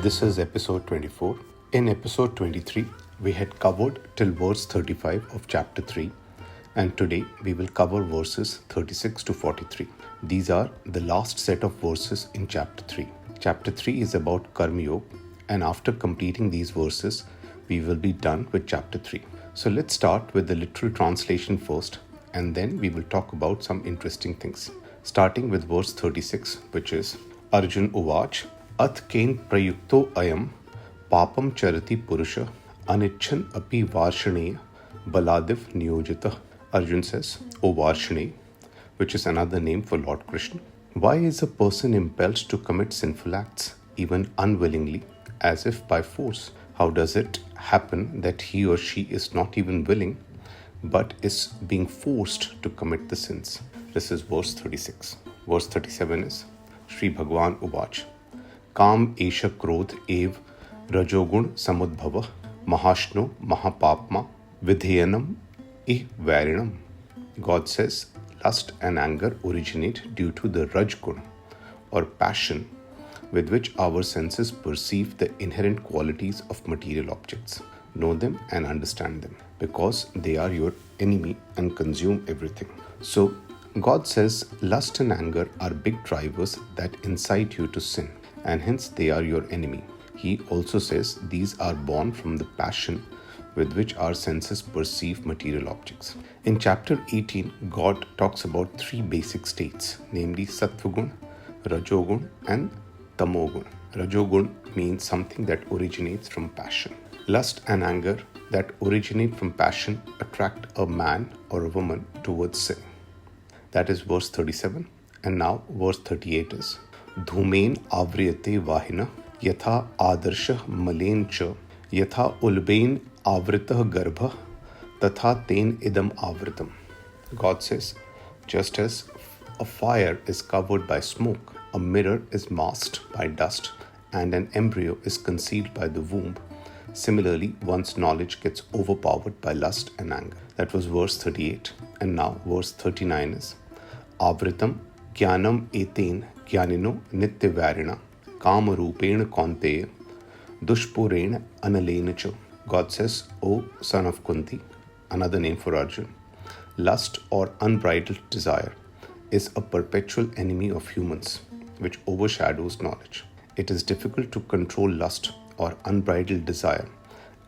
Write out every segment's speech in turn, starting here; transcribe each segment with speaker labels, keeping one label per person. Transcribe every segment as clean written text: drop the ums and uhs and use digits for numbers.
Speaker 1: This is episode 24. In episode 23, we had covered till verse 35 of chapter 3, and today we will cover verses 36 to 43. These are the last set of verses in chapter 3. Chapter 3 is about Karma Yoga, and after completing these verses, we will be done with chapter 3. So let's start with the literal translation first, and then we will talk about some interesting things. Starting with verse 36, which is Arjun Uvach, Ath Kain Prayukto Ayam Papam Charati Purusha Anichan Api Varshane Baladiv Niyojita. Arjun says, O Varshane, which is another name for Lord Krishna, why is a person impelled to commit sinful acts, even unwillingly, as if by force? How does it happen that he or she is not even willing, but is being forced to commit the sins? This is verse 36. Verse 37 is Shri Bhagwan Uvach, Kam Esha Krodh Ev Rajogun Samudbhava Mahashno Mahapapma Vidheyanam I Varinam. God says, lust and anger originate due to the Rajgun or passion with which our senses perceive the inherent qualities of material objects, know them and understand them, because they are your enemy and consume everything. So, God says lust and anger are big drivers that incite you to sin, and hence they are your enemy. He also says these are born from the passion with which our senses perceive material objects. In chapter 18, God talks about three basic states, namely Sattvagun, Rajogun, and Tamogun. Rajogun means something that originates from passion. Lust and anger that originate from passion attract a man or a woman towards sin. That is verse 37. And now verse 38 is Dhumen avriyate vahina yatha adarsha malen cha yatha ulbain avritah garbha tatha ten idam avritam. God says, just as a fire is covered by smoke, a mirror is masked by dust, and an embryo is concealed by the womb, similarly, one's knowledge gets overpowered by lust and anger. That was verse 38. And now verse 39 is Avritam Jnanam Etain Jnanino Nityavarina Kama Rupena Kaunteya Dushpurena Analenacha. God says, O son of Kunti, another name for Arjuna, lust or unbridled desire is a perpetual enemy of humans, which overshadows knowledge. It is difficult to control lust or unbridled desire,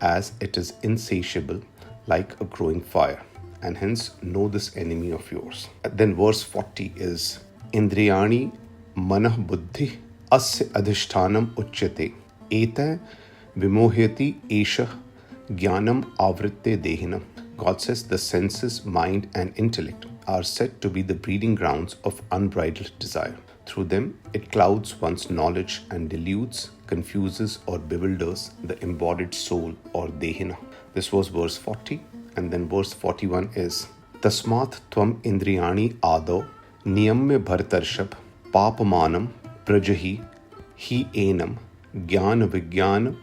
Speaker 1: as it is insatiable like a growing fire, and hence know this enemy of yours. Then verse 40 is Indriyani Manah Buddhi Asya Adhishthanam Uchyate Eta Vimohyati Esha Jnanam Avritte Dehinam. God says the senses, mind, and intellect are said to be the breeding grounds of unbridled desire. Through them, it clouds one's knowledge and deludes, confuses, or bewilders the embodied soul or Dehina. This was verse 40. And then verse 41 is Tasmat Tvam Indriyani Ado Niyamya Bhartarshab Papamanam Prajahi Hi Enam Jnana Vijnana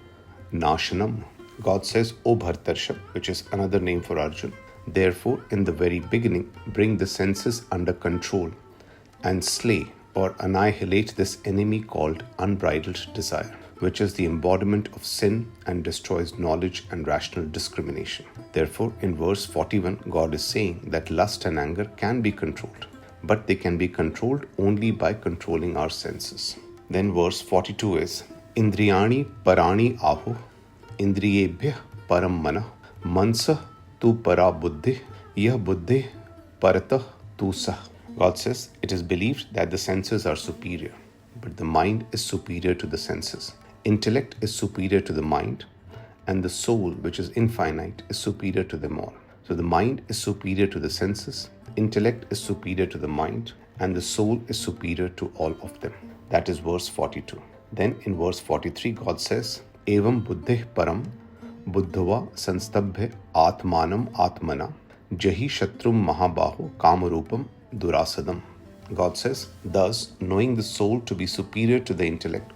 Speaker 1: Nashanam. God says, O Bhartarshab, which is another name for Arjuna, therefore in the very beginning bring the senses under control and slay or annihilate this enemy called unbridled desire, which is the embodiment of sin and destroys knowledge and rational discrimination. Therefore, in verse 41, God is saying that lust and anger can be controlled, but they can be controlled only by controlling our senses. Then verse 42 is Indriyani Parani Ahu Indriyebhya Param Mana Mansa Tu Para Buddhi Yah Buddhi Paratah Tu Sah. God says it is believed that the senses are superior, but the mind is superior to the senses. Intellect is superior to the mind, and the soul, which is infinite, is superior to them all. So the mind is superior to the senses, intellect is superior to the mind, and the soul is superior to all of them. That is verse 42. Then in verse 43, God says, Evam buddhih param buddhava sanstabhe atmanam atmana jahi shatrum mahabahu kamarupam durasadam. God says, thus, knowing the soul to be superior to the intellect,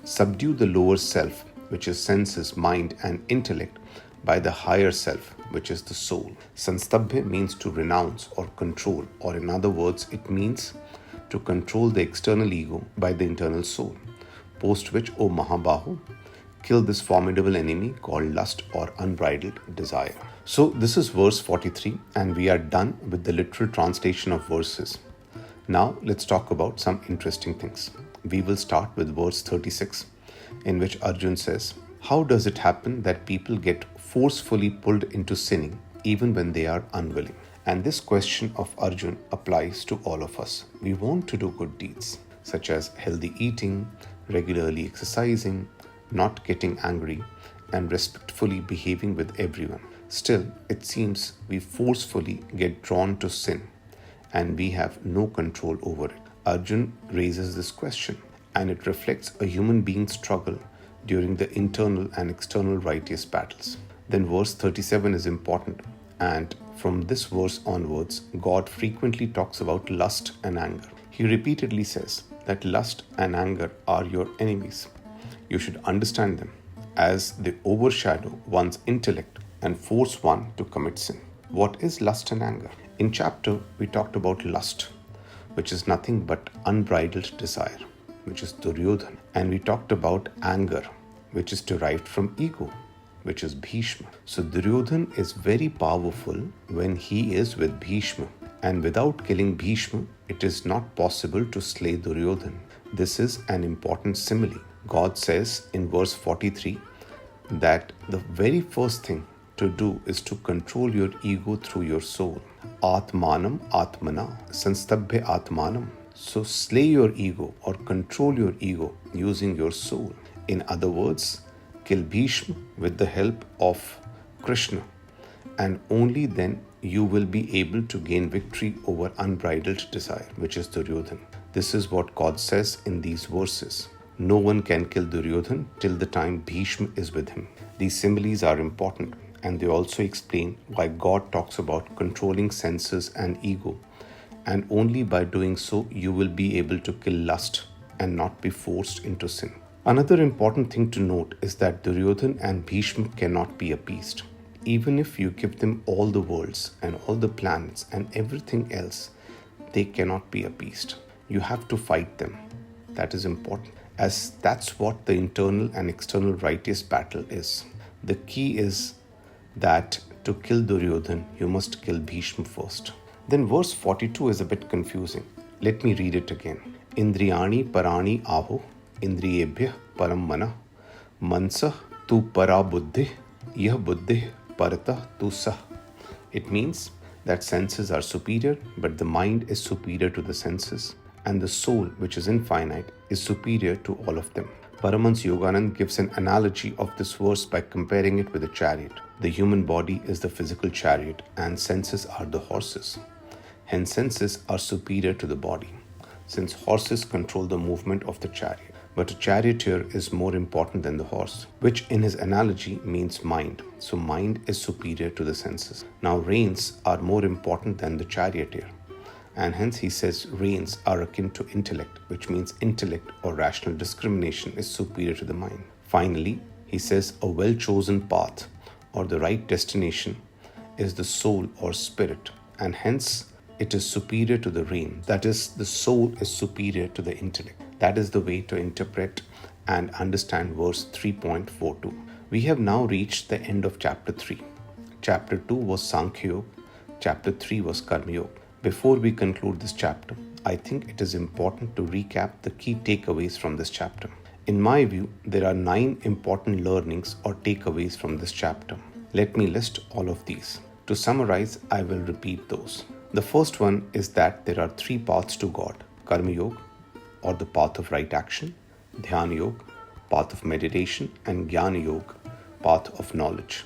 Speaker 1: subdue the lower self, which is senses, mind, and intellect, by the higher self, which is the soul. Sanstabhe means to renounce or control, or in other words, it means to control the external ego by the internal soul. Post which, O Mahabahu, kill this formidable enemy called lust or unbridled desire. So this is verse 43, and we are done with the literal translation of verses. Now let's talk about some interesting things. We will start with verse 36, in which Arjuna says, how does it happen that people get forcefully pulled into sinning even when they are unwilling? And this question of Arjuna applies to all of us. We want to do good deeds, such as healthy eating, regularly exercising, not getting angry, and respectfully behaving with everyone. Still, it seems we forcefully get drawn to sin, and we have no control over it. Arjuna raises this question, and it reflects a human being's struggle during the internal and external righteous battles. Then verse 37 is important, and from this verse onwards, God frequently talks about lust and anger. He repeatedly says that lust and anger are your enemies. You should understand them, as they overshadow one's intellect and force one to commit sin. What is lust and anger? In chapter, we talked about lust, which is nothing but unbridled desire, which is Duryodhana. And we talked about anger, which is derived from ego, which is Bhishma. So Duryodhana is very powerful when he is with Bhishma. And without killing Bhishma, it is not possible to slay Duryodhana. This is an important simile. God says in verse 43 that the very first thing to do is to control your ego through your soul. Atmanam Atmana Sanstabhya Atmanam. So slay your ego or control your ego using your soul. In other words, kill Bhishma with the help of Krishna, and only then you will be able to gain victory over unbridled desire, which is Duryodhana. This is what God says in these verses. No one can kill Duryodhana till the time Bhishma is with him. These similes are important, and they also explain why God talks about controlling senses and ego, and only by doing so you will be able to kill lust and not be forced into sin. Another important thing to note is that Duryodhana and Bhishma cannot be appeased. Even if you give them all the worlds and all the planets and everything else, they cannot be appeased. You have to fight them. That is important, as that's what the internal and external righteous battle is. The key is that to kill Duryodhana, you must kill Bhishma first. Then verse 42 is a bit confusing. Let me read it again. Indriyani parani aho, indriyebhyah param manah, mansah tu para buddhi, yah buddhi paratah tu sah. It means that senses are superior, but the mind is superior to the senses, and the soul, which is infinite, is superior to all of them. Paramahansa Yogananda gives an analogy of this verse by comparing it with a chariot. The human body is the physical chariot, and senses are the horses. Hence, senses are superior to the body, since horses control the movement of the chariot. But a charioteer is more important than the horse, which in his analogy means mind. So mind is superior to the senses. Now reins are more important than the charioteer, and hence he says reins are akin to intellect, which means intellect or rational discrimination is superior to the mind. Finally, he says a well-chosen path or the right destination is the soul or spirit, and hence it is superior to the rein. That is, the soul is superior to the intellect. That is the way to interpret and understand verse 3.42. We have now reached the end of chapter 3. Chapter 2 was Sankhya Yoga. Chapter 3 was Karma Yoga. Before we conclude this chapter, I think it is important to recap the key takeaways from this chapter. In my view, there are 9 important learnings or takeaways from this chapter. Let me list all of these. To summarize, I will repeat those. The first one is that there are 3 paths to God: Karma Yoga, or the path of right action; Dhyana Yoga, path of meditation; and Jnana Yoga, path of knowledge.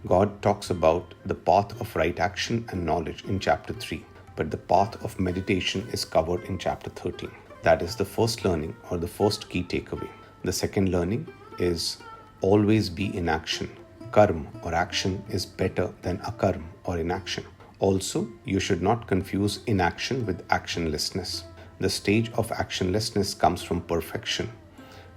Speaker 1: God talks about the path of right action and knowledge in chapter 3, but the path of meditation is covered in chapter 13. That is the first learning or the first key takeaway. The second learning is always be in action. Karma or action is better than akarma or inaction. Also, you should not confuse inaction with actionlessness. The stage of actionlessness comes from perfection,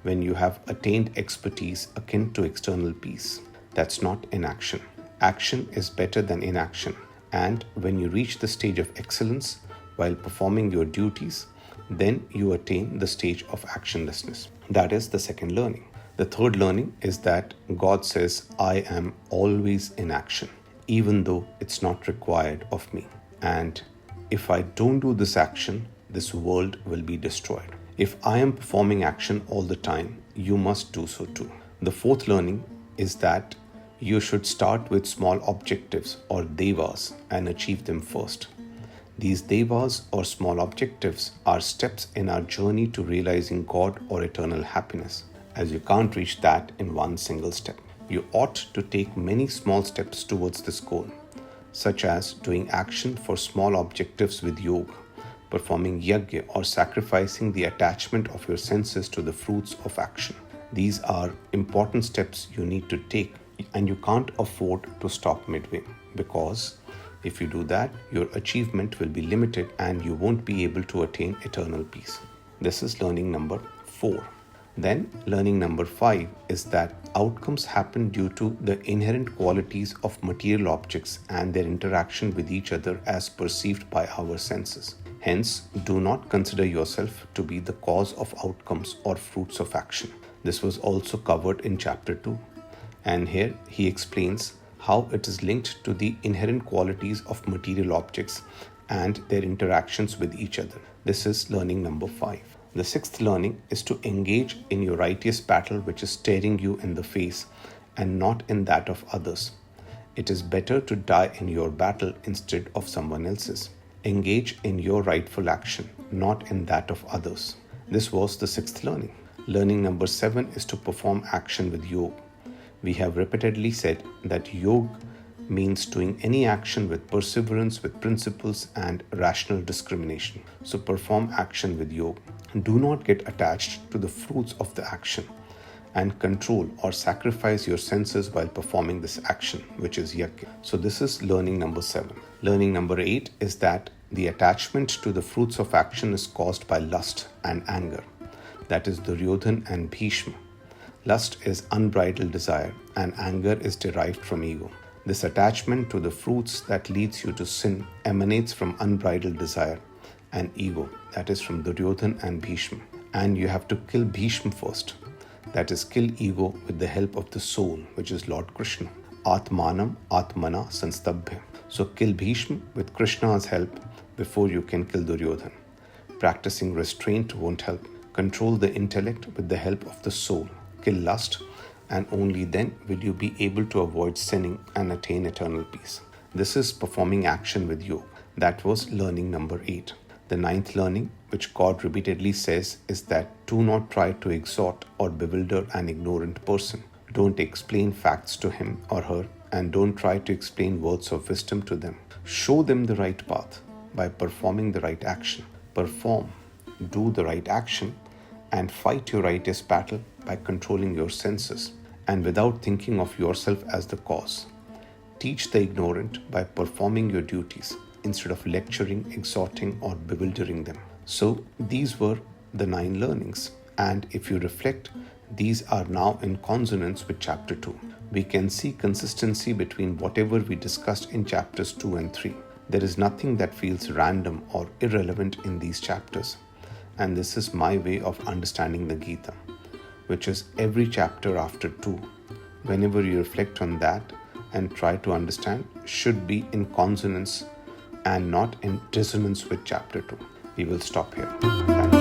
Speaker 1: when you have attained expertise akin to external peace. That's not inaction. Action is better than inaction. And when you reach the stage of excellence while performing your duties, Then you attain the stage of actionlessness. That is the second learning. The third learning is that God says, I am always in action, even though it's not required of me. And if I don't do this action, this world will be destroyed. If I am performing action all the time, you must do so too. The fourth learning is that you should start with small objectives or devas and achieve them first. These devas or small objectives are steps in our journey to realizing God or eternal happiness, as you can't reach that in one single step. You ought to take many small steps towards this goal, such as doing action for small objectives with yoga, performing yajna or sacrificing the attachment of your senses to the fruits of action. These are important steps you need to take, and you can't afford to stop midway, because if you do that, your achievement will be limited and you won't be able to attain eternal peace. This is learning number 4. Then learning number 5 is that outcomes happen due to the inherent qualities of material objects and their interaction with each other as perceived by our senses. Hence, do not consider yourself to be the cause of outcomes or fruits of action. This was also covered in chapter 2. And here he explains how it is linked to the inherent qualities of material objects and their interactions with each other. This is learning number 5. The sixth learning is to engage in your righteous battle which is staring you in the face and not in that of others. It is better to die in your battle instead of someone else's. Engage in your rightful action, not in that of others. This was the sixth learning. Learning number 7 is to perform action with yoga. We have repeatedly said that yoga means doing any action with perseverance, with principles and rational discrimination. So perform action with yoga. Do not get attached to the fruits of the action and control or sacrifice your senses while performing this action, which is yajna. So this is learning number 7. Learning number 8 is that the attachment to the fruits of action is caused by lust and anger. That is Duryodhan and Bhishma. Lust is unbridled desire and anger is derived from ego. This attachment to the fruits that leads you to sin emanates from unbridled desire and ego, that is from Duryodhan and Bhishma. And you have to kill Bhishma first, that is kill ego with the help of the soul, which is Lord Krishna. Atmanam Atmana Sanstabhya. So kill Bhishma with Krishna's help before you can kill Duryodhan. Practicing restraint won't help. Control the intellect with the help of the soul. Kill lust, and only then will you be able to avoid sinning and attain eternal peace. This is performing action with yoga. That was learning number 8. The 9th learning, which God repeatedly says, is that do not try to exhort or bewilder an ignorant person. Don't explain facts to him or her, and don't try to explain words of wisdom to them. Show them the right path by performing the right action. Perform, do the right action, and fight your righteous battle by controlling your senses and without thinking of yourself as the cause. Teach the ignorant by performing your duties instead of lecturing, exhorting, or bewildering them. So these were the 9 learnings, and if you reflect, these are now in consonance with chapter 2. We can see consistency between whatever we discussed in chapters 2 and 3. There is nothing that feels random or irrelevant in these chapters. And this is my way of understanding the Gita, which is every chapter after 2. Whenever you reflect on that and try to understand, should be in consonance and not in dissonance with chapter 2. We will stop here. Thank you.